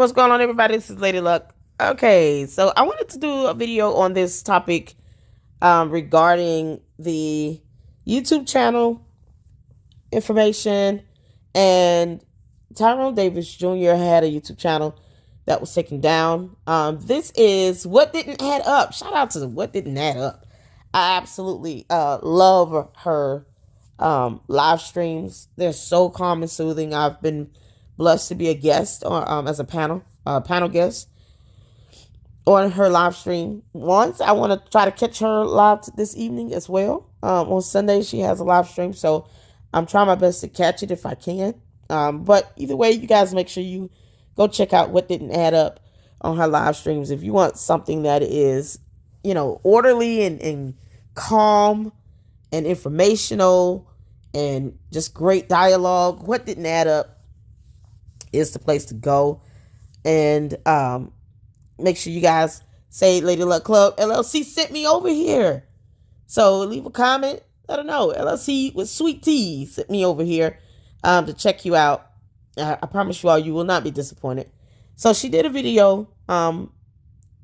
What's going on, everybody? This is Lady Luck. Okay, so I wanted to do a video on this topic regarding the YouTube channel information. And Tyrone Davis Jr. had a YouTube channel that was taken down. This is What Didn't Add Up. Shout out to What Didn't Add Up. I absolutely love her live streams. They're so calm and soothing. I've been blessed to be a guest or as a panel guest on her live stream once. I want to try to catch her live this evening as well. On Sunday she has a live stream, so I'm trying my best to catch it if I can. But either way, you guys make sure you go check out What Didn't Add Up on her live streams if you want something that is, orderly and calm and informational and just great dialogue. What Didn't Add Up is the place to go. And make sure you guys say Lady Luck Club LLC sent me over here. So leave a comment. Let her know. LLC with sweet tea sent me over here to check you out. I promise you all, you will not be disappointed. So she did a video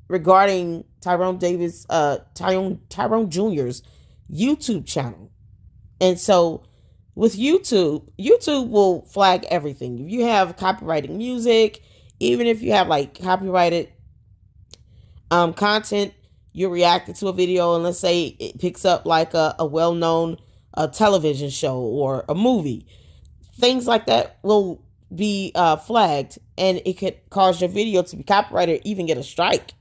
regarding Tyrone Davis, Tyrone Jr.'s YouTube channel. And so with YouTube will flag everything. If you have copyrighted music, even if you have like copyrighted content, you're reacting to a video, and let's say it picks up like a well-known television show or a movie, things like that will be flagged, and it could cause your video to be copyrighted or even get a strike,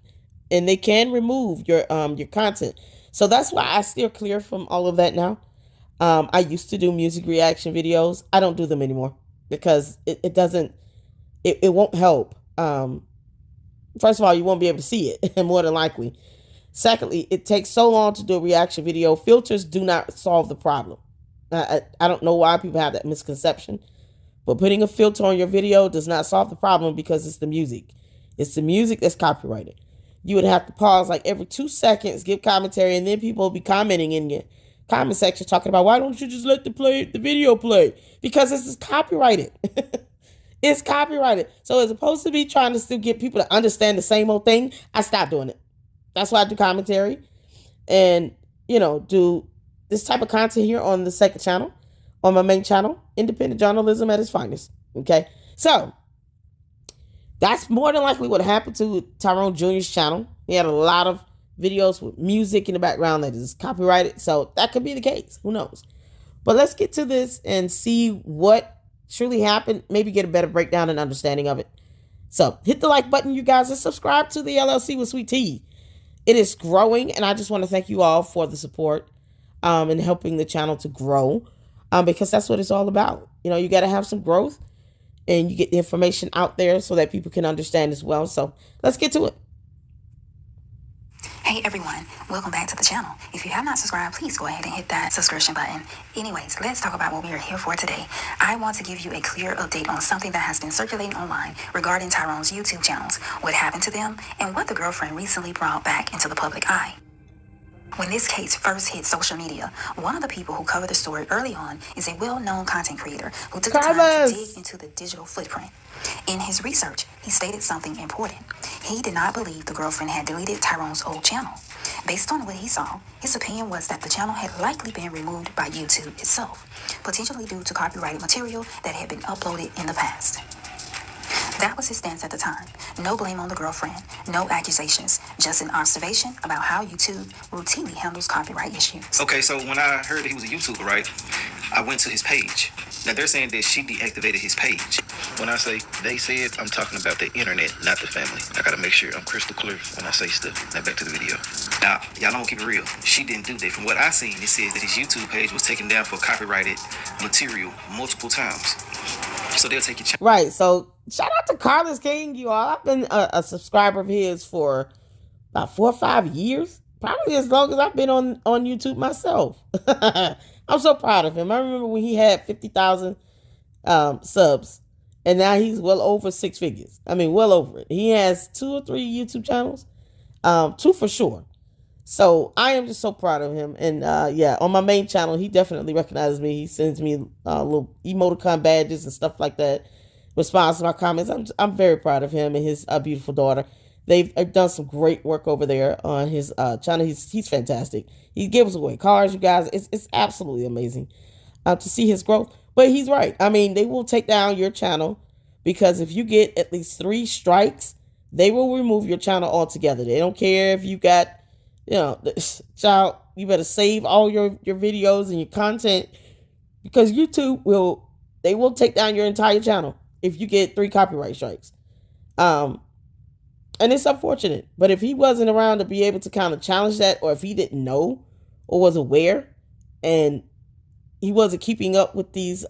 and they can remove your content. So that's why I steer clear from all of that now. I used to do music reaction videos. I don't do them anymore because it won't help. First of all, you won't be able to see it, more than likely. Secondly, it takes so long to do a reaction video. Filters do not solve the problem. I don't know why people have that misconception, but putting a filter on your video does not solve the problem because it's the music. It's the music that's copyrighted. You would have to pause like every 2 seconds, give commentary, and then people will be commenting in your comment section talking about, why don't you just let the video play? Because this is copyrighted. It's copyrighted. So as opposed to me trying to still get people to understand the same old thing, I stopped doing it. That's why I do commentary and, do this type of content here on the second channel, on my main channel, independent journalism at its finest. Okay. So that's more than likely what happened to Tyrone Jr.'s channel. He had a lot of videos with music in the background that is copyrighted. So that could be the case. Who knows? But let's get to this and see what truly happened. Maybe get a better breakdown and understanding of it. So hit the like button, you guys, and subscribe to the LLC with Sweet Tea. It is growing, and I just want to thank you all for the support and helping the channel to grow because that's what it's all about. You got to have some growth and you get the information out there so that people can understand as well. So let's get to it. Hey everyone, welcome back to the channel. If you have not subscribed, please go ahead and hit that subscription button. Anyways, let's talk about what we are here for today. I want to give you a clear update on something that has been circulating online regarding Tyrone's YouTube channels, what happened to them, and what the girlfriend recently brought back into the public eye. When this case first hit social media, one of the people who covered the story early on is a well-known content creator who took the time to dig into the digital footprint. In his research, he stated something important. He did not believe the girlfriend had deleted Tyrone's old channel. Based on what he saw, his opinion was that the channel had likely been removed by YouTube itself, potentially due to copyrighted material that had been uploaded in the past. That was his stance at the time. No blame on the girlfriend, no accusations, just an observation about how YouTube routinely handles copyright issues. Okay, so when I heard that he was a YouTuber, right, I went to his page. Now they're saying that she deactivated his page. When I say they said, I'm talking about the internet, not the family. I gotta make sure I'm crystal clear when I say stuff. Now back to the video. Now, y'all don't keep it real. She didn't do that. From what I seen, it says that his YouTube page was taken down for copyrighted material multiple times. So they'll take your channel. Right. So shout out to Carlos King, you all. I've been a subscriber of his for about 4 or 5 years. Probably as long as I've been on YouTube myself. I'm so proud of him. I remember when he had 50,000 subs, and now he's well over 6 figures. I mean, well over it. He has 2 or 3 YouTube channels, 2 for sure. So I am just so proud of him. And yeah, on my main channel, he definitely recognizes me. He sends me little emoticon badges and stuff like that responds to my comments. I'm very proud of him and his beautiful daughter. They've done some great work over there on his channel. He's fantastic. He gives away cars, you guys. It's absolutely amazing to see his growth. But he's right. I mean, they will take down your channel because if you get at least 3 strikes, they will remove your channel altogether. They don't care if you got, child, you better save all your videos and your content because YouTube they will take down your entire channel if you get 3 copyright strikes. And it's unfortunate, but if he wasn't around to be able to kind of challenge that, or if he didn't know or was aware and he wasn't keeping up with these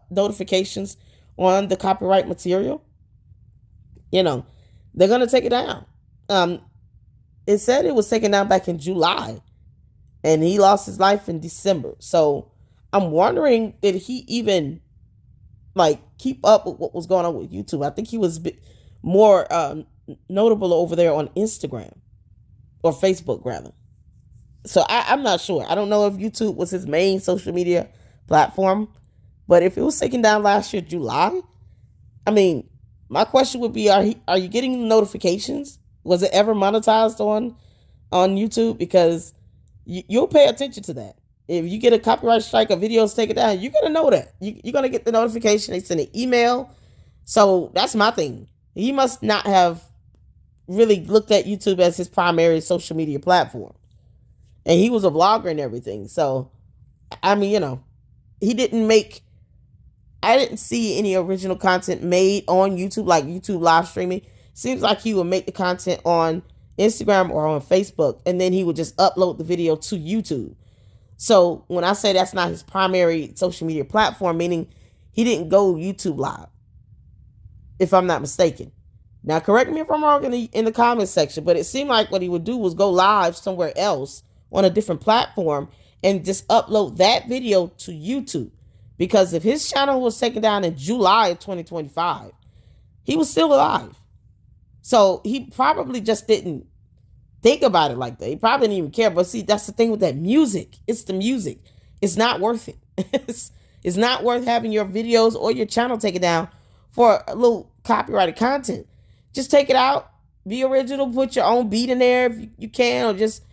notifications on the copyright material, they're going to take it down. It said it was taken down back in July and he lost his life in December. So I'm wondering, did he even keep up with what was going on with YouTube? I think he was more notable over there on Instagram or Facebook rather. So I'm not sure. I don't know if YouTube was his main social media platform, but if it was taken down last year, July, I mean, my question would be, are you getting notifications? Was it ever monetized on YouTube? Because you'll pay attention to that. If you get a copyright strike, a video is taken down, you're going to know that. You're going to get the notification. They send an email. So that's my thing. He must not have really looked at YouTube as his primary social media platform. And he was a vlogger and everything. So, I mean, I didn't see any original content made on YouTube, like YouTube live streaming. Seems like he would make the content on Instagram or on Facebook, and then he would just upload the video to YouTube. So when I say that's not his primary social media platform, meaning he didn't go YouTube live, if I'm not mistaken. Now, correct me if I'm wrong in the comments section, but it seemed like what he would do was go live somewhere else on a different platform and just upload that video to YouTube. Because if his channel was taken down in July of 2025, he was still alive. So he probably just didn't think about it like that. He probably didn't even care. But see, that's the thing with that music. It's the music. It's not worth it. It's not worth having your videos or your channel taken down for a little copyrighted content. Just take it out, be original, put your own beat in there if you can, or just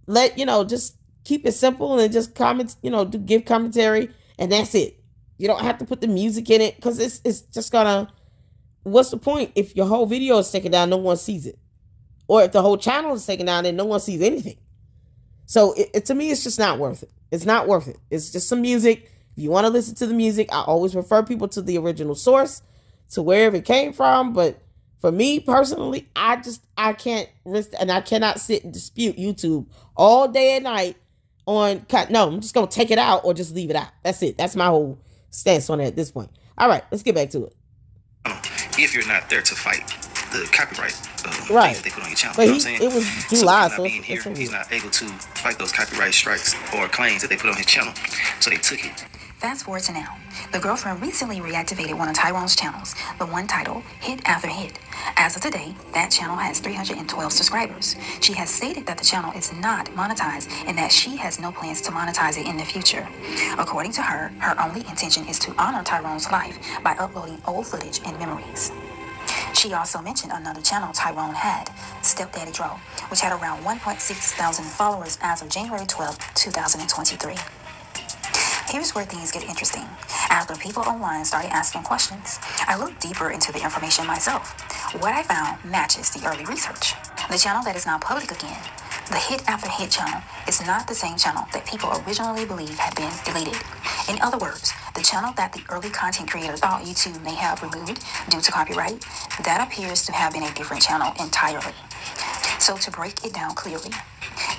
just keep it simple and just comment, give commentary, and that's it. You don't have to put the music in it because it's just gonna, what's the point if your whole video is taken down, no one sees it? Or if the whole channel is taken down and no one sees anything. So to me, it's just not worth it. It's not worth it. It's just some music. If you want to listen to the music, I always refer people to the original source, to wherever it came from. But for me personally, I can't risk, and I cannot sit and dispute YouTube all day and night on, no, I'm just going to take it out or just leave it out. That's it. That's my whole stance on it at this point. All right, let's get back to it. If you're not there to fight the copyright right, things that they put on your channel, but you know what I'm saying? It was July, so being here, he's not able to fight those copyright strikes or claims that they put on his channel, so they took it. Fast forward to now. The girlfriend recently reactivated one of Tyrone's channels, the one titled Hit After Hit. As of today, that channel has 312 subscribers. She has stated that the channel is not monetized and that she has no plans to monetize it in the future. According to her, her only intention is to honor Tyrone's life by uploading old footage and memories. She also mentioned another channel Tyrone had, Stepdaddy Dro, which had around 1.6 thousand followers as of January 12, 2023. Here's where things get interesting. After people online started asking questions, I looked deeper into the information myself. What I found matches the early research. The channel that is now public again, the Hit After Hit channel, is not the same channel that people originally believed had been deleted. In other words, the channel that the early content creators thought YouTube may have removed due to copyright, that appears to have been a different channel entirely. So to break it down clearly,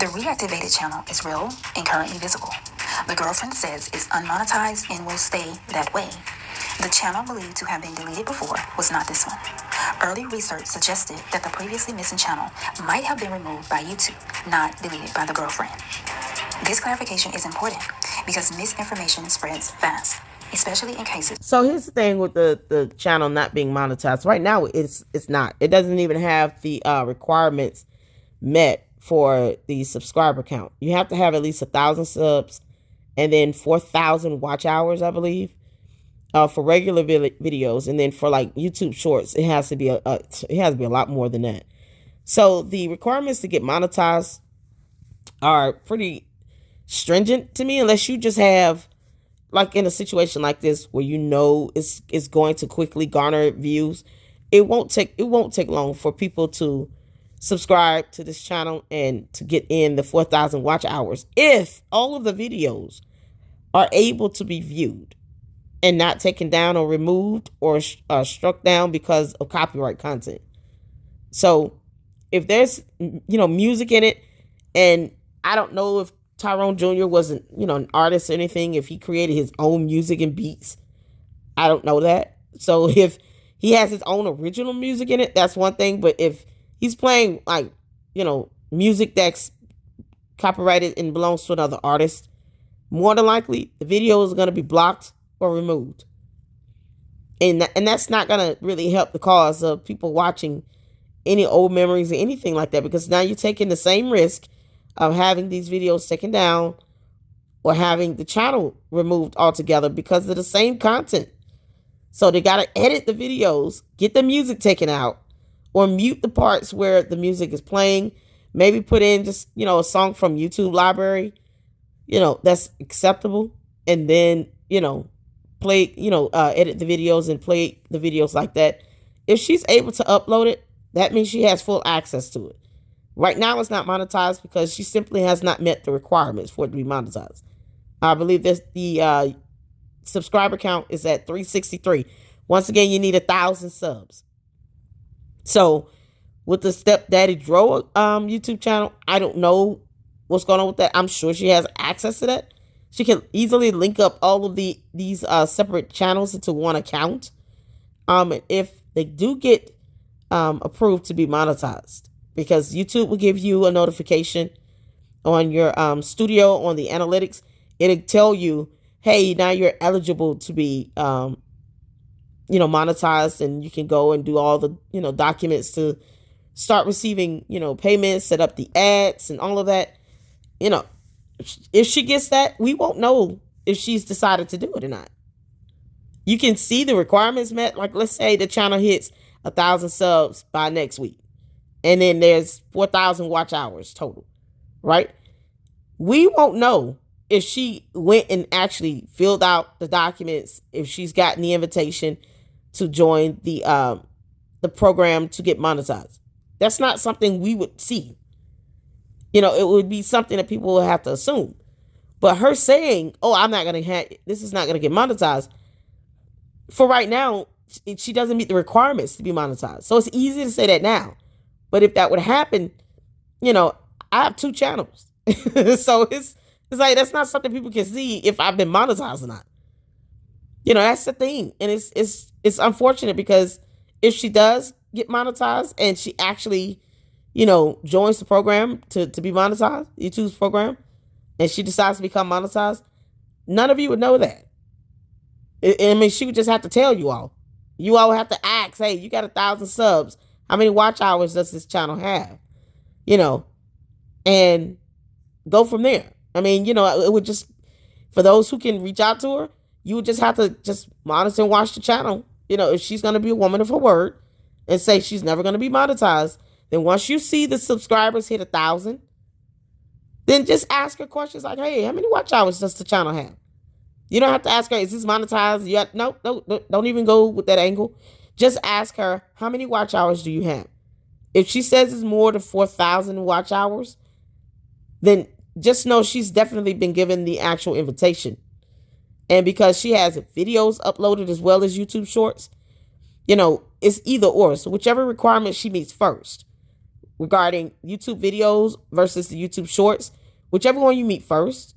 the Reactivated channel is real and currently visible. The girlfriend says it's unmonetized and will stay that way. The channel believed to have been deleted before was not this one. Early research suggested that the previously missing channel might have been removed by YouTube, not deleted by the girlfriend. This clarification is important because misinformation spreads fast, especially in cases. So here's the thing with the channel not being monetized. Right now, it's not. It doesn't even have the requirements met for the subscriber count. You have to have at least 1,000 subs and then 4,000 watch hours, I believe. for regular videos, and then for like YouTube Shorts, it has to be a lot more than that. So the requirements to get monetized are pretty stringent to me, unless you just have, like in a situation like this where it's going to quickly garner views. It won't take long for people to subscribe to this channel and to get in the 4,000 watch hours if all of the videos are able to be viewed and not taken down or removed or struck down because of copyright content. So if there's music in it, and I don't know if Tyrone Jr. wasn't an artist or anything, if he created his own music and beats, I don't know that. So if he has his own original music in it, that's one thing. But if he's playing like music that's copyrighted and belongs to another artist, more than likely the video is going to be blocked or removed, and that's not going to really help the cause of people watching any old memories or anything like that, because now you're taking the same risk of having these videos taken down or having the channel removed altogether because of the same content. So they got to edit the videos, get the music taken out, or mute the parts where the music is playing. Maybe put in just a song from YouTube library that's acceptable, and then play edit the videos and play the videos like that. If she's able to upload it, that means she has full access to it. Right now it's not monetized because she simply has not met the requirements for it to be monetized. I believe the subscriber count is at 363. Once again, you need 1,000 subs. So with the Stepdaddy Dro YouTube channel, I don't know what's going on with that. I'm sure she has access to that. She can easily link up all of these separate channels into one account. And if they do get approved to be monetized, because YouTube will give you a notification on your studio, on the analytics. It'll tell you, hey, now you're eligible to be monetized, and you can go and do all the documents to start receiving payments, set up the ads and all of that. If she gets that, we won't know if she's decided to do it or not. You can see the requirements met. Like, let's say the channel hits 1,000 subs by next week, and then there's 4,000 watch hours total, right? We won't know if she went and actually filled out the documents, if she's gotten the invitation to join the program to get monetized. That's not something we would see. It would be something that people would have to assume. But her saying, "Oh, this is not gonna get monetized," for right now, she doesn't meet the requirements to be monetized. So it's easy to say that now. But if that would happen, I have 2 channels. So it's like, that's not something people can see if I've been monetized or not. That's the thing. And it's unfortunate, because if she does get monetized and she actually, joins the program to be monetized, YouTube's program, and she decides to become monetized, none of you would know that. I mean, she would just have to tell you all. You all would have to ask, hey, you got 1,000 subs. How many watch hours does this channel have? And go from there. I mean, it would just, for those who can reach out to her, you would just have to just monitor and watch the channel. If she's going to be a woman of her word and say she's never going to be monetized, then once you see the subscribers hit 1,000, then just ask her questions like, hey, how many watch hours does the channel have? You don't have to ask her, is this monetized? No, don't even go with that angle. Just ask her, how many watch hours do you have? If she says it's more than 4,000 watch hours, then just know she's definitely been given the actual invitation. And because she has videos uploaded as well as YouTube Shorts, it's either or. So whichever requirement she meets first regarding YouTube videos versus the YouTube Shorts, whichever one you meet first,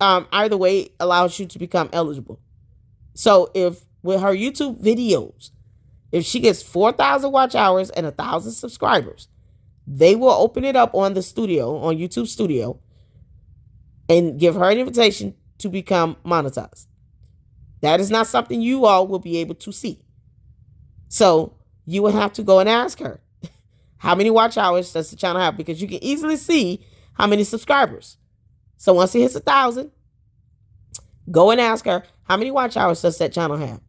either way allows you to become eligible. So if with her YouTube videos, if she gets 4,000 watch hours and 1,000 subscribers, they will open it up on the studio, on YouTube Studio, and give her an invitation to become monetized. That is not something you all will be able to see. So you would have to go and ask her, how many watch hours does the channel have? Because you can easily see how many subscribers. So once it hits 1,000, Go and ask her, how many watch hours does that channel have?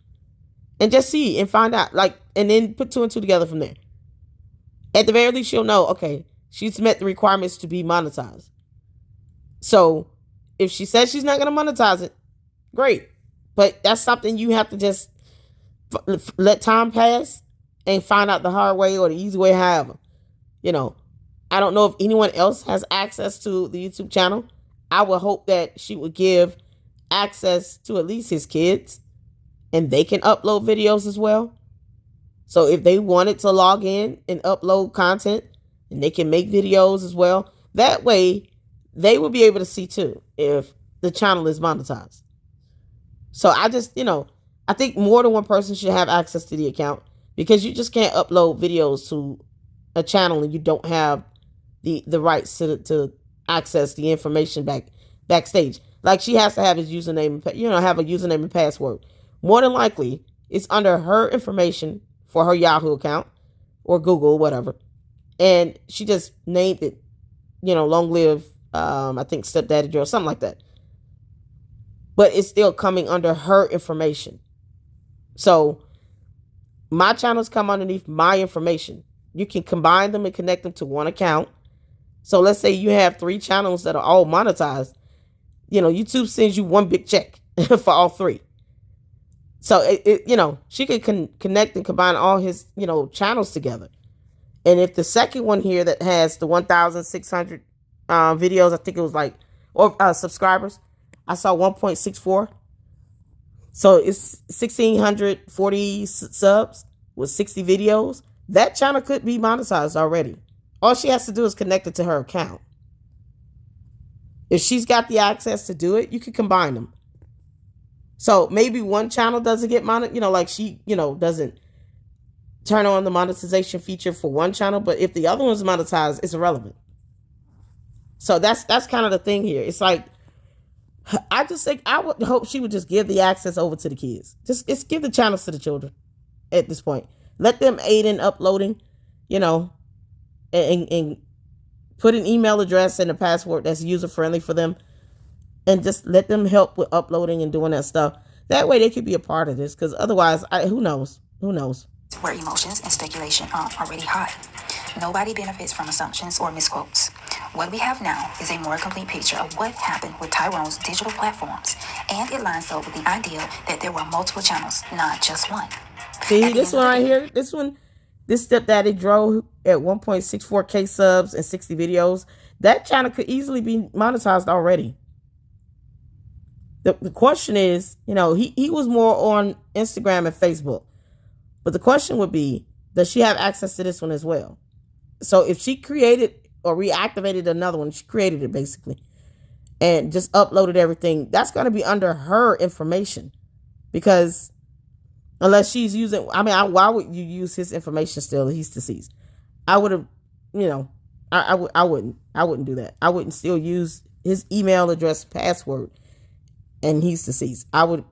And just see and find out, like, and then put two and two together from there. At the very least, she'll know, okay, she's met the requirements to be monetized. So if she says she's not going to monetize it, great. But that's something you have to just let time pass and find out the hard way or the easy way, however. You know, I don't know if anyone else has access to the YouTube channel. I would hope that she would give access to at least his kids and they can upload videos as well. So if they wanted to log in and upload content and they can make videos as well, that way they will be able to see too if the channel is monetized. So I just, I think more than one person should have access to the account because you just can't upload videos to a channel and you don't have the rights to access the information backstage. Like she has to have his username, have a username and password. More than likely, it's under her information for her Yahoo account or Google, whatever. And she just named it, long live, I think Stepdaddy Joe, something like that. But it's still coming under her information. So my channels come underneath my information. You can combine them and connect them to one account. So let's say you have 3 channels that are all monetized. YouTube sends you one big check for all 3. So she could connect and combine all his, channels together. And if the second one here that has the 1,600 videos, I think it was or subscribers, I saw 1.64. So it's 1,640 subs with 60 videos. That channel could be monetized already. All she has to do is connect it to her account. If she's got the access to do it, you can combine them. So maybe one channel doesn't get monetized, she, doesn't turn on the monetization feature for one channel, but if the other one's monetized, it's irrelevant. So that's kind of the thing here. It's like, I just think I would hope she would just give the access over to the kids. Just give the channels to the children at this point. Let them aid in uploading, and put an email address and a password that's user friendly for them. And just let them help with uploading and doing that stuff. That way they could be a part of this. Because otherwise, who knows? Who knows? Where emotions and speculation are already high. Nobody benefits from assumptions or misquotes. What we have now is a more complete picture of what happened with Tyrone's digital platforms, and it lines up with the idea that there were multiple channels, not just one. See, this one right here, this Stepdaddy drove at 1.64K subs and 60 videos. That channel could easily be monetized already. The question is, he was more on Instagram and Facebook. But the question would be, does she have access to this one as well? So if she created or reactivated another one, she created it basically, and just uploaded everything, that's going to be under her information. Because unless she's using, why would you use his information still? He's deceased. I would have, I wouldn't do that. I wouldn't still use his email address, password, and he's deceased. I would,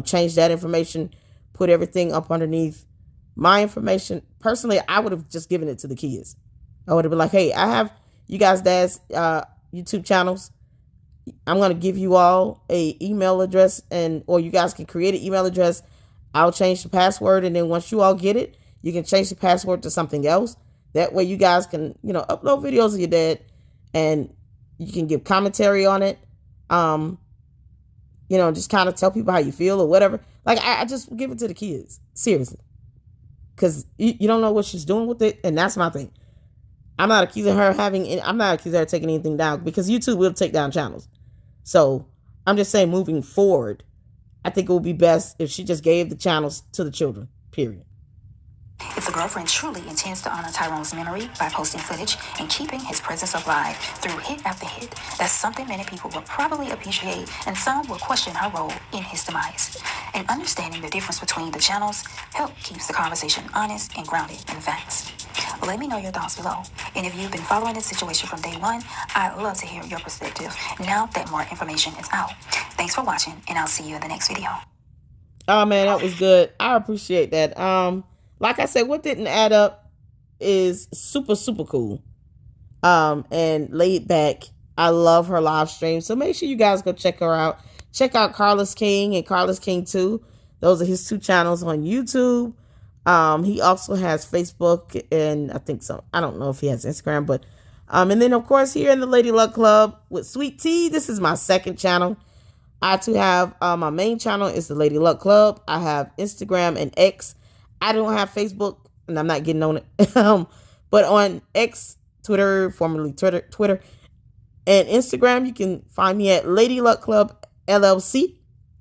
change that information, put everything up underneath my information. Personally, I would have just given it to the kids. I would have been like, hey, I have you guys' dad's YouTube channels. I'm going to give you all a email address, or you guys can create an email address. I'll change the password. And then once you all get it, you can change the password to something else. That way you guys can, upload videos of your dad and you can give commentary on it. Just kind of tell people how you feel or whatever. Like, I just give it to the kids. Seriously. Because you don't know what she's doing with it. And that's my thing. I'm not accusing her of taking anything down, because YouTube will take down channels. So I'm just saying, moving forward, I think it would be best if she just gave the channels to the children, period. If the girlfriend truly intends to honor Tyrone's memory by posting footage and keeping his presence alive through hit after hit, that's something many people will probably appreciate, and some will question her role in his demise. And understanding the difference between the channels keeps the conversation honest and grounded in facts. Let me know your thoughts below. And if you've been following this situation from day one, I'd love to hear your perspective now that more information is out. Thanks for watching, and I'll see you in the next video. Oh man, that was good. I appreciate that. Like I said, what didn't add up is super, super cool. And laid back I love her live stream. So make sure you guys go check her out. Check out Carlos King and Carlos King 2. Those are his two channels on YouTube. He also has Facebook and I think so. I don't know if he has Instagram, but and then of course here in the Lady Luck Club with Sweet Tea. This is my second channel. I too have my main channel is the Lady Luck Club. I have Instagram and X. I don't have Facebook and I'm not getting on it. But on X, Twitter, formerly Twitter, and Instagram, you can find me at Lady Luck Club LLC.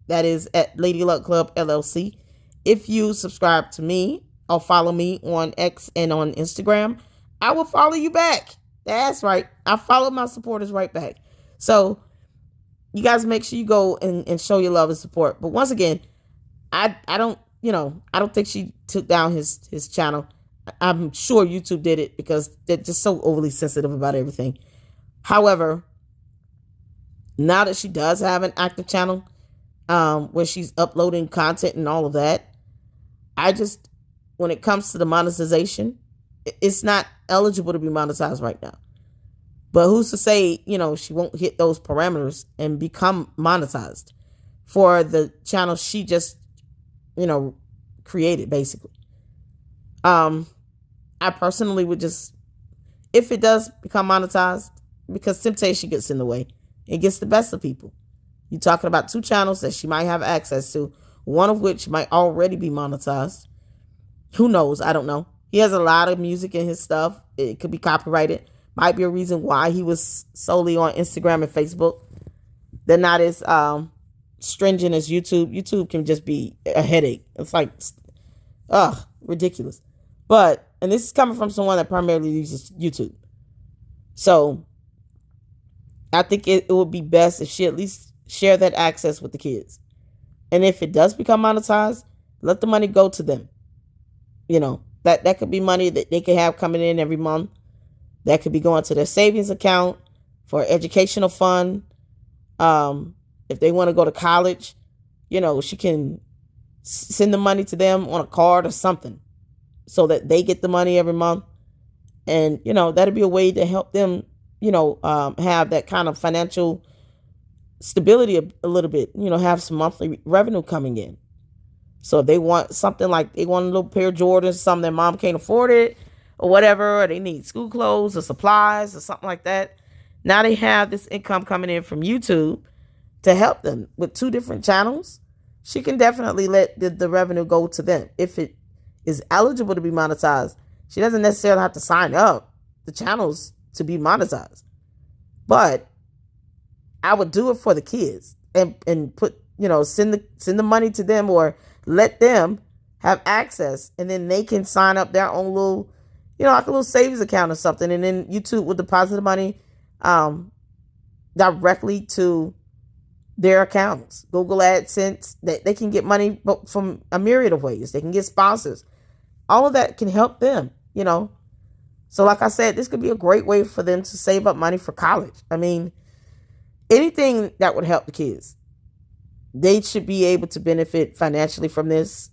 That is at Lady Luck Club LLC. If you subscribe to me or follow me on X and on Instagram, I will follow you back. That's right. I follow my supporters right back. So you guys make sure you go and show your love and support. But once again, I don't think she took down his channel. I'm sure YouTube did it because they're just so overly sensitive about everything. However, now that she does have an active channel, where she's uploading content and all of that, when it comes to the monetization, it's not eligible to be monetized right now. But who's to say, she won't hit those parameters and become monetized for the channel she just, created, basically. I personally would just, if it does become monetized, because temptation gets in the way, it gets the best of people. You're talking about two channels that she might have access to, one of which might already be monetized. Who knows? I don't know. He has a lot of music in his stuff. It could be copyrighted. Might be a reason why he was solely on Instagram and Facebook. They're not as stringent as YouTube. YouTube can just be a headache. It's like, ridiculous. And this is coming from someone that primarily uses YouTube. So I think it would be best if she at least share that access with the kids. And if it does become monetized, let the money go to them. That could be money that they could have coming in every month. That could be going to their savings account for educational fund. If they want to go to college, she can send the money to them on a card or something so that they get the money every month. And, that'd be a way to help them, have that kind of financial stability a little bit, have some monthly revenue coming in. So if they want something like they want a little pair of Jordans, something their mom can't afford it or whatever, or they need school clothes or supplies or something like that. Now they have this income coming in from YouTube to help them with two different channels. She can definitely let the revenue go to them. If it is eligible to be monetized, she doesn't necessarily have to sign up the channels to be monetized. But I would do it for the kids and put, send the money to them or let them have access, and then they can sign up their own little, like a little savings account or something. And then YouTube will deposit the money directly to their accounts. Google AdSense, they can get money from a myriad of ways. They can get sponsors. All of that can help them, So like I said, this could be a great way for them to save up money for college. I mean, anything that would help the kids. They should be able to benefit financially from this,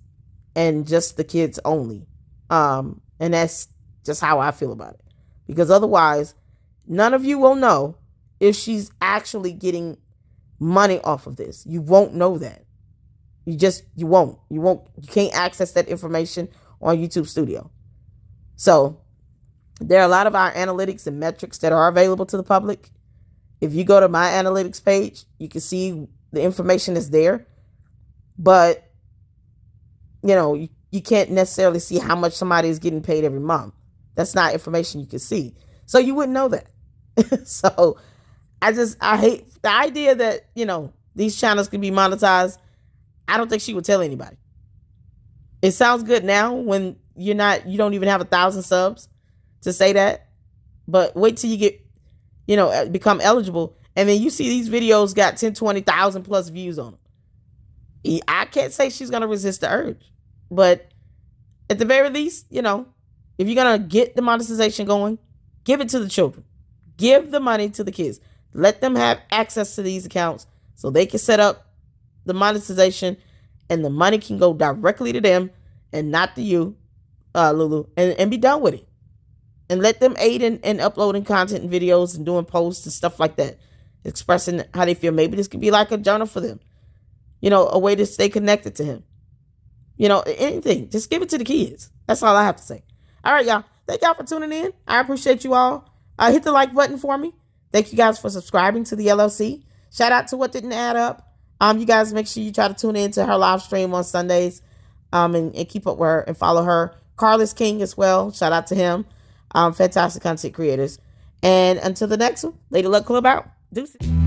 and just the kids only. And that's just how I feel about it. Because otherwise, none of you will know if she's actually getting money off of this. You won't know that. You won't. You can't access that information on YouTube Studio. So there are a lot of our analytics and metrics that are available to the public. If you go to my analytics page, you can see the information is there, but you can't necessarily see how much somebody is getting paid every month. That's not information you can see. So you wouldn't know that. So I hate the idea that, these channels can be monetized. I don't think she would tell anybody. It sounds good now when you don't even have 1,000 subs to say that, but wait till you get, become eligible. And then you see these videos got 10, 20,000 plus views on them. I can't say she's going to resist the urge. But at the very least, if you're going to get the monetization going, give it to the children. Give the money to the kids. Let them have access to these accounts so they can set up the monetization and the money can go directly to them and not to you, Lulu, and be done with it. and let them aid in uploading content and videos and doing posts and stuff like that, expressing how they feel. Maybe this could be like a journal for them, a way to stay connected to him. Anything. Just give it to the kids. That's all I have to say. All right, y'all. Thank y'all for tuning in. I appreciate you all. Hit the like button for me. Thank you guys for subscribing to the LLC. Shout out to What Didn't Add Up. You guys make sure you try to tune in to her live stream on Sundays, and keep up with her and follow her. Carlos King as well. Shout out to him. Fantastic content creators. And until the next one, Lady Luck Club out. Deuces.